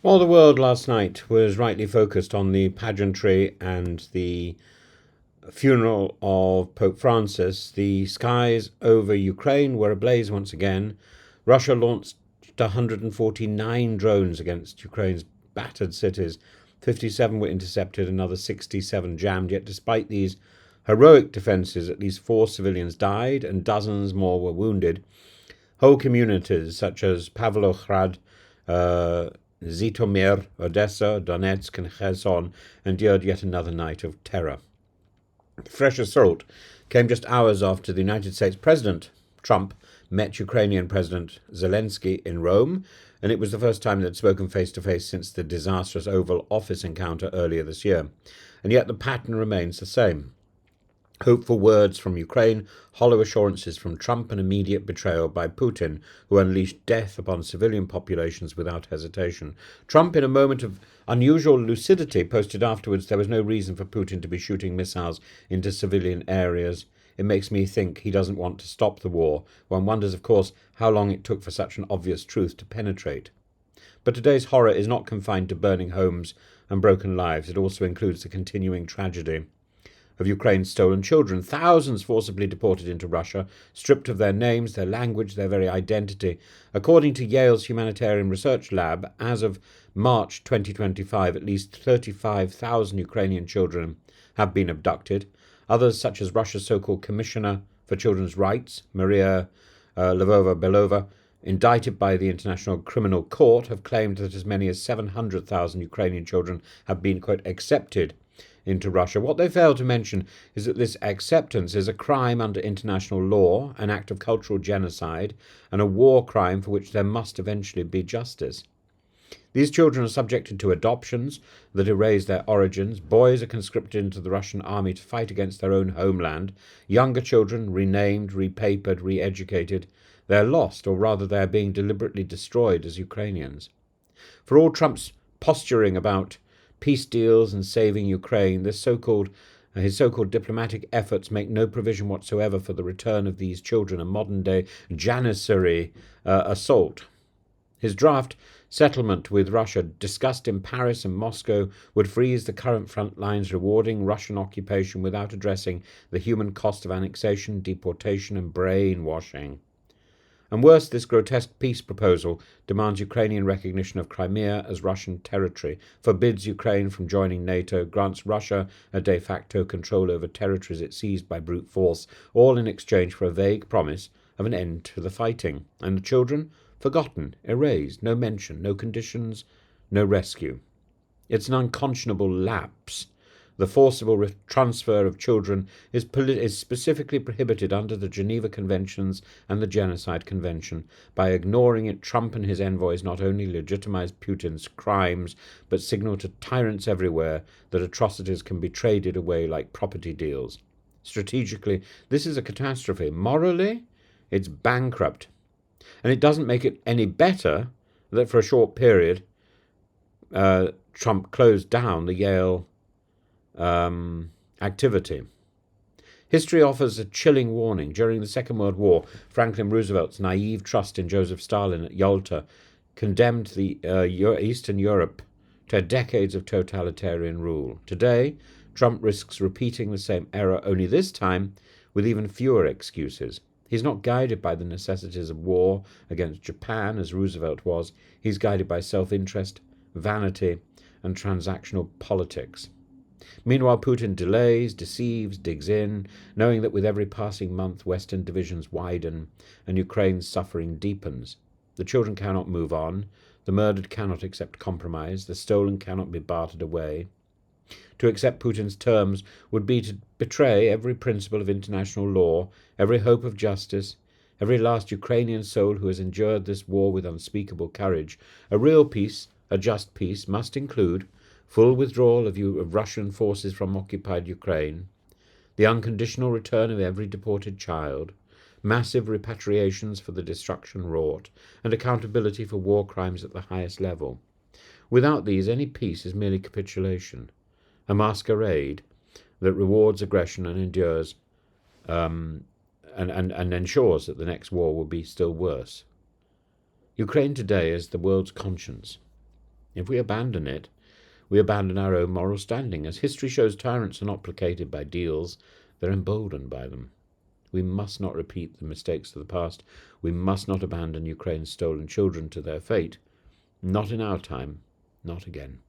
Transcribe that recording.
Well, the world last night was rightly focused on the pageantry and the funeral of Pope Francis. The skies over Ukraine were ablaze once again. Russia launched 149 drones against Ukraine's battered cities. 57 were intercepted, another 67 jammed. Yet despite these heroic defences, at least 4 civilians died and dozens more were wounded. Whole communities such as Pavlograd, Zhytomyr, Odessa, Donetsk and Kherson endured yet another night of terror. The fresh assault came just hours after the United States President Trump met Ukrainian President Zelensky in Rome, and it was the first time they'd spoken face-to-face since the disastrous Oval Office encounter earlier this year. And yet the pattern remains the same. Hopeful words from Ukraine, hollow assurances from Trump, and immediate betrayal by Putin, who unleashed death upon civilian populations without hesitation. Trump, in a moment of unusual lucidity, posted afterwards there was no reason for Putin to be shooting missiles into civilian areas. It makes me think he doesn't want to stop the war. One wonders, of course, how long it took for such an obvious truth to penetrate. But today's horror is not confined to burning homes and broken lives. It also includes the continuing tragedy of Ukraine's stolen children, thousands forcibly deported into Russia, stripped of their names, their language, their very identity. According to Yale's Humanitarian Research Lab, as of March 2025, at least 35,000 Ukrainian children have been abducted. Others, such as Russia's so-called Commissioner for Children's Rights, Maria Lvova-Belova, indicted by the International Criminal Court, have claimed that as many as 700,000 Ukrainian children have been, quote, accepted into Russia. What they fail to mention is that this acceptance is a crime under international law, an act of cultural genocide, and a war crime for which there must eventually be justice. These children are subjected to adoptions that erase their origins. Boys are conscripted into the Russian army to fight against their own homeland. Younger children renamed, repapered, re-educated. They're lost, or rather they are being deliberately destroyed as Ukrainians. For all Trump's posturing about peace deals and saving Ukraine, his so-called diplomatic efforts make no provision whatsoever for the return of these children, a modern-day janissary assault. His draft settlement with Russia, discussed in Paris and Moscow, would freeze the current front lines, rewarding Russian occupation without addressing the human cost of annexation, deportation and brainwashing. And worse, this grotesque peace proposal demands Ukrainian recognition of Crimea as Russian territory, forbids Ukraine from joining NATO, grants Russia a de facto control over territories it seized by brute force, all in exchange for a vague promise of an end to the fighting. And the children? Forgotten, erased, no mention, no conditions, no rescue. It's an unconscionable lapse. The forcible transfer of children is specifically prohibited under the Geneva Conventions and the Genocide Convention. By ignoring it, Trump and his envoys not only legitimize Putin's crimes, but signal to tyrants everywhere that atrocities can be traded away like property deals. Strategically, this is a catastrophe. Morally, it's bankrupt. And it doesn't make it any better that for a short period, Trump closed down the Yale activity. History offers a chilling warning. During the Second World War, Franklin Roosevelt's naive trust in Joseph Stalin at Yalta condemned the Eastern Europe to decades of totalitarian rule. Today, Trump risks repeating the same error, only this time with even fewer excuses. He's not guided by the necessities of war against Japan, as Roosevelt was. He's guided by self-interest, vanity, and transactional politics. Meanwhile, Putin delays, deceives, digs in, knowing that with every passing month Western divisions widen and Ukraine's suffering deepens. The children cannot move on, the murdered cannot accept compromise, the stolen cannot be bartered away. To accept Putin's terms would be to betray every principle of international law, every hope of justice, every last Ukrainian soul who has endured this war with unspeakable courage. A real peace, a just peace, must include full withdrawal of Russian forces from occupied Ukraine, the unconditional return of every deported child, massive repatriations for the destruction wrought, and accountability for war crimes at the highest level. Without these, any peace is merely capitulation, a masquerade that rewards aggression and endures and ensures that the next war will be still worse. Ukraine today is the world's conscience. If we abandon it, we abandon our own moral standing. As history shows, tyrants are not placated by deals, they're emboldened by them. We must not repeat the mistakes of the past. We must not abandon Ukraine's stolen children to their fate. Not in our time, not again.